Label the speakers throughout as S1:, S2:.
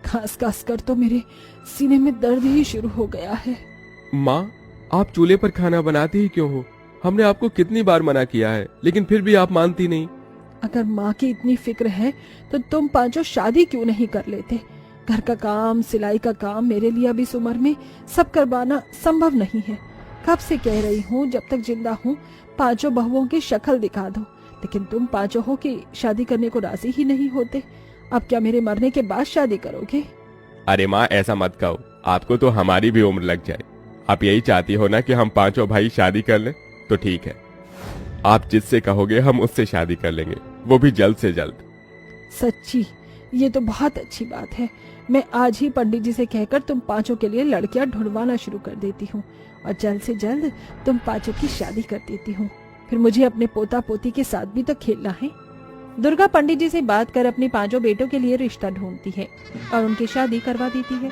S1: खास खास कर तो मेरे सीने में दर्द ही शुरू हो गया है।
S2: माँ, आप चूल्हे पर खाना बनाती ही क्यों हो? हमने आपको कितनी बार मना किया है, लेकिन फिर भी आप मानती नहीं।
S1: अगर माँ की इतनी फिक्र है तो तुम पांचों शादी क्यों नहीं कर लेते? घर का काम, सिलाई का काम मेरे लिए अब इस उम्र में सब करवाना संभव नहीं है। कब से कह रही हूँ जब तक जिंदा हूँ पांचों बहुओं की शक्ल दिखा दो, लेकिन तुम पांचों हो कि शादी करने को राजी ही नहीं होते। अब क्या मेरे मरने के बाद शादी करोगे?
S2: अरे माँ, ऐसा मत कहो, आपको तो हमारी भी उम्र लग जाए। आप यही चाहती हो ना कि हम पांचों भाई शादी कर लें? तो ठीक है, आप जिससे कहोगे हम उससे शादी कर लेंगे, वो भी जल्द से जल्द।
S1: सच्ची? ये तो बहुत अच्छी बात है। मैं आज ही पंडित जी से कहकर तुम पांचों के लिए लड़कियां ढूंढवाना शुरू कर देती हूँ और जल्द से जल्द तुम पांचों की शादी कर देती हूँ। फिर मुझे अपने पोता पोती के साथ भी तो खेलना है। दुर्गा पंडित जी से बात कर अपने पांचों बेटों के लिए रिश्ता ढूंढती है और उनकी शादी करवा देती है।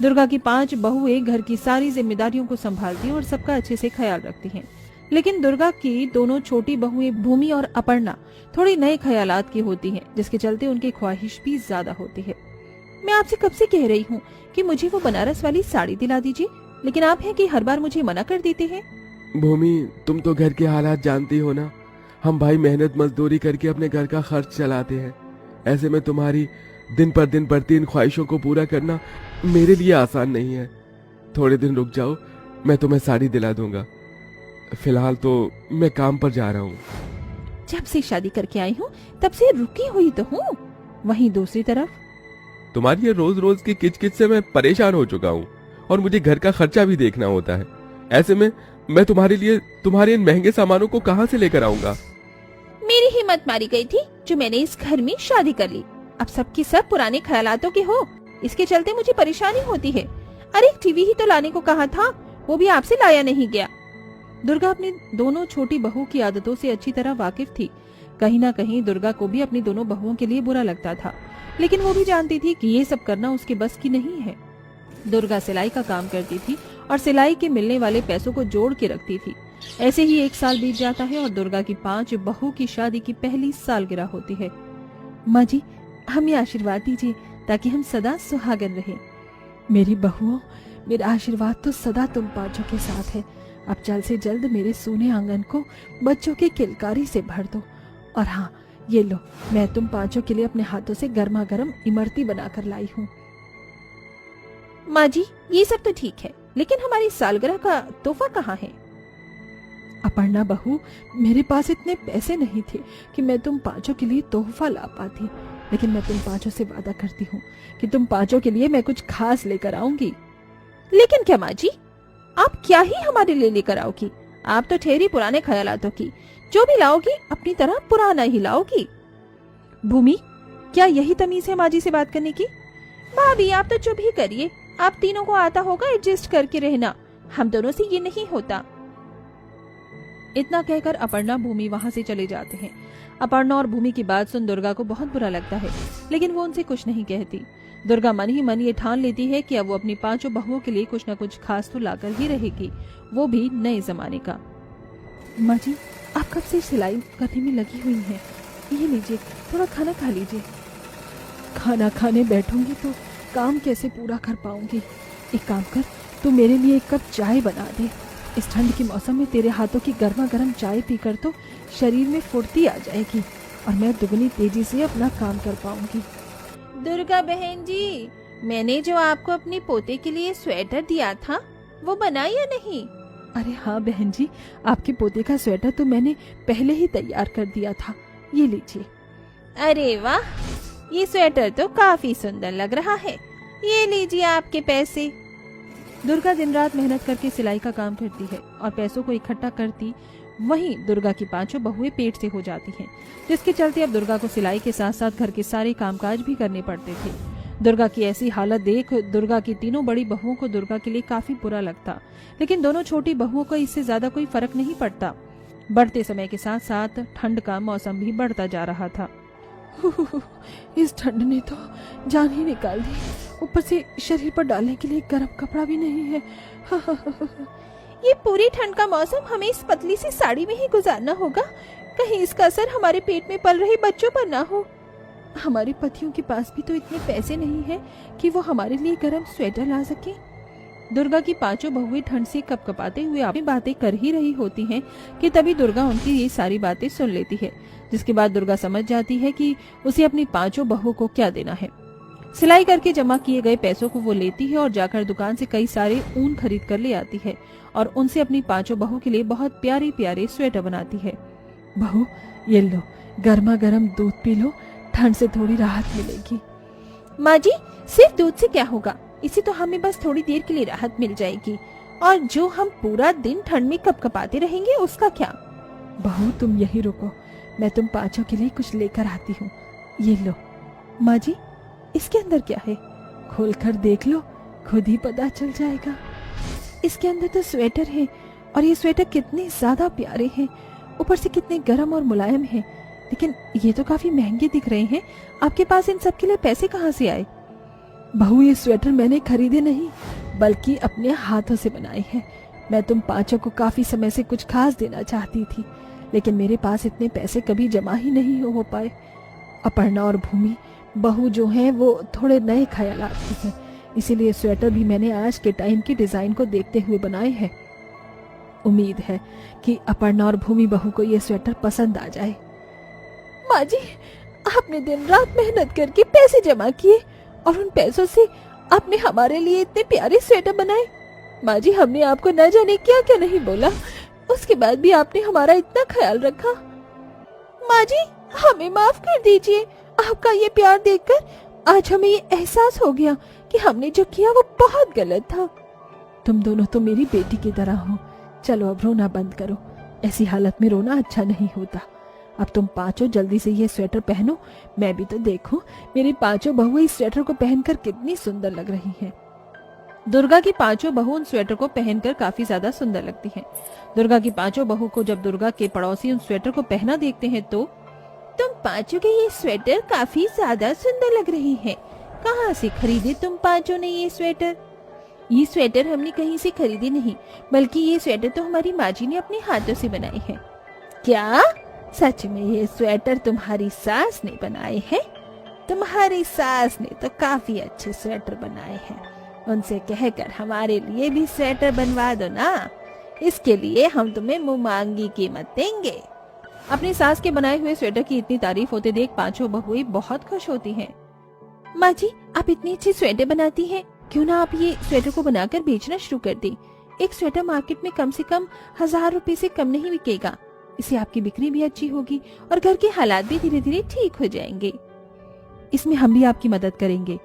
S1: दुर्गा की 5 बहुएं घर की सारी जिम्मेदारियों को संभालती हैं और सबका अच्छे से ख्याल रखती हैं। लेकिन दुर्गा की दोनों छोटी बहुएं भूमि और अपर्णा थोड़ी नए ख्यालात की होती हैं, जिसके चलते उनकी ख्वाहिश भी ज्यादा होती है। मैं आपसे कब से कह रही हूँ कि मुझे वो बनारस वाली साड़ी दिला दीजिए, लेकिन आप हैं कि हर बार मुझे मना कर देते हैं।
S2: भूमि, तुम तो घर के हालात जानती हो ना। हम भाई मेहनत मजदूरी करके अपने घर का खर्च चलाते हैं। ऐसे में तुम्हारी दिन पर दिन बढ़ती इन ख्वाहिशों को पूरा करना मेरे लिए आसान नहीं है। थोड़े दिन रुक जाओ, मैं तुम्हें साड़ी दिला दूंगा। फिलहाल तो मैं काम पर जा रहा हूँ।
S1: जब से शादी करके आई हूँ तब से रुकी हुई तो हूँ। वहीं दूसरी तरफ
S2: तुम्हारी ये रोज रोज की किचकिच से मैं परेशान हो चुका हूँ और मुझे घर का खर्चा भी देखना होता है। ऐसे में मैं तुम्हारे लिए तुम्हारे इन महंगे सामानों को कहाँ से लेकर आऊंगा?
S1: मेरी हिम्मत मारी गई थी जो मैंने इस घर में शादी कर ली। अब सबकी सब पुराने ख्यालातों के हो, इसके चलते मुझे परेशानी होती है। अरे एक टीवी ही तो लाने को कहा था, वो भी आपसे लाया नहीं गया। दुर्गा अपनी दोनों छोटी बहू की आदतों से अच्छी तरह वाकिफ थी। कहीं ना कहीं दुर्गा को भी अपनी दोनों बहुओं के लिए बुरा लगता था, लेकिन वो भी जानती थी कि ये सब करना उसके बस की नहीं है। दुर्गा सिलाई का काम करती थी और सिलाई के मिलने वाले पैसों को जोड़ के रखती थी। ऐसे ही 1 साल बीत जाता है और दुर्गा की 5 बहू की शादी की पहली सालगिरह होती है। माँ जी, हमें आशीर्वाद दीजिए ताकि हम सदा सुहागन रहें। मेरी बहुओं, मेरा आशीर्वाद तो सदा तुम पांचों के साथ है। अब जल्द से जल्द मेरे सोने आंगन को बच्चों की किलकारी से भर दो। और हाँ, ये लो, मैं तुम पांचों के लिए अपने हाथों से गर्मा गर्म इमरती बनाकर लाई हूँ। माँ जी, ये सब तो ठीक है, लेकिन हमारी सालगिरह का तोहफा कहाँ है? अपर्णा बहू, मेरे पास इतने पैसे नहीं थे कि मैं तुम पांचों के लिए तोहफा ला पाती, लेकिन मैं तुम पांचों से वादा करती हूँ कि तुम पांचों के लिए मैं कुछ खास लेकर आऊंगी। लेकिन क्या माँ जी, आप क्या ही हमारे लिए लेकर आओगी? आप तो ठहरी पुराने ख्यालातों की, जो भी लाओगी अपनी तरह पुराना ही लाओगी। भूमि, क्या यही तमीज है माँ जी से बात करने की? भाभी, आप तो चुप ही करिए। आप तीनों को आता होगा एडजस्ट करके रहना, हम दोनों से ये नहीं होता। इतना कहकर अपर्णा भूमि वहां से चले जाते हैं। अपर्णा और भूमि की बात सुन दुर्गा को बहुत बुरा लगता है, लेकिन वो उनसे कुछ नहीं कहती। दुर्गा मन ही मन ये ठान लेती है कि अब वो अपनी पांचों बहुओं के लिए कुछ न कुछ खास तो लाकर ही रहेगी, वो भी नए जमाने का। माँ जी, आप कब से सिलाई करने में लगी हुई हैं? ये लीजिए, थोड़ा खाना खा लीजिए। खाना खाने बैठूंगी तो काम कैसे पूरा कर पाऊंगी? एक काम कर, तू मेरे लिए 1 कप चाय बना दे। इस ठंड के मौसम में तेरे हाथों की गर्मा गर्म चाय पीकर तो शरीर में फुर्ती आ जाएगी और मैं दुगनी तेजी से अपना काम कर पाऊंगी। दुर्गा बहन जी, मैंने जो आपको अपने पोते के लिए स्वेटर दिया था वो बना या नहीं? अरे हाँ बहन जी, आपके पोते का स्वेटर तो मैंने पहले ही तैयार कर दिया था, ये लीजिए। अरे वाह, ये स्वेटर तो काफी सुंदर लग रहा है, ये लीजिए आपके पैसे। दुर्गा दिन रात मेहनत करके सिलाई का काम करती है और पैसों को इकट्ठा करती, वहीं दुर्गा की पांचों बहुएं पेट से हो जाती हैं, जिसके चलते अब दुर्गा को सिलाई के साथ साथ घर के सारे कामकाज भी करने पड़ते थे। दुर्गा की ऐसी हालत देख दुर्गा की तीनों बड़ी बहुओं को दुर्गा के लिए काफी बुरा लगता, लेकिन दोनों छोटी बहुओं को इससे ज्यादा कोई फर्क नहीं पड़ता। बढ़ते समय के साथ साथ ठंड का मौसम भी बढ़ता जा रहा था। इस ठंड ने तो जान ही निकाल दी, ऊपर से शरीर पर डालने के लिए गर्म कपड़ा भी नहीं है। ये पूरी ठंड का मौसम हमें इस पतली सी साड़ी में ही गुजारना होगा, कहीं इसका असर हमारे पेट में पल रहे बच्चों पर ना हो। हमारे पतियों के पास भी तो इतने पैसे नहीं हैं कि वो हमारे लिए गर्म स्वेटर ला सके। दुर्गा की पांचों बहुएं ठंड से कपकपाते हुए अपनी बातें कर ही रही होती हैं कि तभी दुर्गा उनकी ये सारी बातें सुन लेती है, जिसके बाद दुर्गा समझ जाती है कि उसे अपनी पांचों बहुओं को क्या देना है। सिलाई करके जमा किए गए पैसों को वो लेती है और जाकर दुकान से कई सारे ऊन खरीद कर ले आती है और उनसे अपनी पांचों बहू के लिए बहुत प्यारे प्यारे स्वेटर बनाती है। बहू ये लो, गर्मा गर्म दूध पी लो, ठंड से थोड़ी राहत मिलेगी। माँ जी, सिर्फ दूध से क्या होगा, इसे तो हमें बस थोड़ी देर के लिए राहत मिल जाएगी, और जो हम पूरा दिन ठंड में कपकपाते रहेंगे उसका क्या। बहू तुम यही रुको, मैं तुम पांचों के लिए कुछ लेकर आती हूँ। ये लो। माँ जी, इसके अंदर क्या है? खोलकर देख लो, खुद ही पता चल जाएगा। इसके अंदर तो स्वेटर है, और ये स्वेटर कितने ज्यादा प्यारे हैं, ऊपर से कितने गर्म और मुलायम हैं। लेकिन ये तो काफी महंगे दिख रहे हैं, आपके पास इन सब के लिए पैसे कहाँ से आए? बहू ये स्वेटर मैंने खरीदे नहीं, बल्कि अपने हाथों से बनाए हैं। मैं तुम पांचों को काफी समय से कुछ खास देना चाहती थी, लेकिन मेरे पास इतने पैसे कभी जमा ही नहीं हो पाए। अपर्णा और भूमि बहू जो हैं वो थोड़े नए ख्यालात की हैं, इसीलिए स्वेटर भी मैंने आज के टाइम की डिजाइन को देखते हुए बनाए हैं। उम्मीद है कि अपर्णा और भूमि बहू को ये स्वेटर पसंद आ जाए। माँ जी, आपने दिन रात मेहनत करके पैसे जमा किए और उन पैसों से आपने हमारे लिए इतने प्यारे स्वेटर बनाए। माँ जी, हमने आपको न जाने क्या क्या नहीं बोला, उसके बाद भी आपने हमारा इतना ख्याल रखा। माँ जी, हमें माफ कर दीजिए, आपका ये प्यार देखकर आज हमें ये एहसास हो गया कि हमने जो किया वो बहुत गलत था। तुम दोनों तो मेरी बेटी की तरह हो, चलो अब रोना बंद करो, ऐसी हालत में रोना अच्छा नहीं होता। अब तुम पांचों जल्दी से ये स्वेटर पहनो, मैं भी तो देखूं मेरी पांचों बहुएं इस स्वेटर को पहनकर कितनी सुंदर लग रही हैं। दुर्गा की पांचों बहू उन स्वेटर को पहनकर काफी ज्यादा सुंदर लगती हैं। दुर्गा की पांचों बहू को जब दुर्गा के पड़ोसी उन स्वेटर को पहना देखते हैं तो, तुम पांचों के ये स्वेटर काफी ज्यादा सुंदर लग रही हैं। कहाँ से खरीदे तुम पांचों ने ये स्वेटर? ये स्वेटर हमने कहीं से खरीदे नहीं, बल्कि ये स्वेटर तो हमारी माँ जी ने अपने हाथों से बनाए हैं। क्या सच में ये स्वेटर तुम्हारी सास ने बनाए हैं? तुम्हारी सास ने तो काफी अच्छे स्वेटर बनाए हैं, उनसे कहकर हमारे लिए भी स्वेटर बनवा दो ना, इसके लिए हम तुम्हें मुंह मांगी कीमत देंगे। अपनी सास के बनाए हुए स्वेटर की इतनी तारीफ होते देख पांचों बहुएं बहुत खुश होती हैं। माँ जी, आप इतनी अच्छी स्वेटर बनाती हैं, क्यों ना आप ये स्वेटर को बनाकर बेचना शुरू कर दें। एक स्वेटर मार्केट में कम से कम 1000 रुपए से कम नहीं बिकेगा, इससे आपकी बिक्री भी अच्छी होगी और घर के हालात भी धीरे धीरे ठीक हो जाएंगे। इसमें हम भी आपकी मदद करेंगे।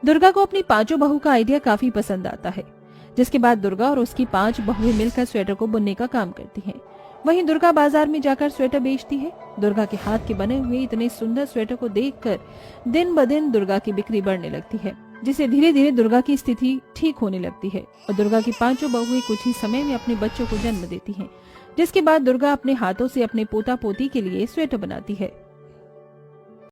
S1: दुर्गा को अपनी पांचों बहू का आइडिया काफी पसंद आता है, जिसके बाद दुर्गा और उसकी 5 बहुएं मिलकर स्वेटर को बुनने का काम करती हैं। वहीं दुर्गा बाजार में जाकर स्वेटर बेचती है। दुर्गा के हाथ के बने हुए इतने सुंदर स्वेटर को देखकर दिन ब दिन दुर्गा की बिक्री बढ़ने लगती है, जिससे धीरे धीरे दुर्गा की स्थिति ठीक होने लगती है और दुर्गा की पांचों बहुएं कुछ ही समय में अपने बच्चों को जन्म देती हैं, जिसके बाद दुर्गा अपने हाथों से अपने पोता पोती के लिए स्वेटर बनाती है।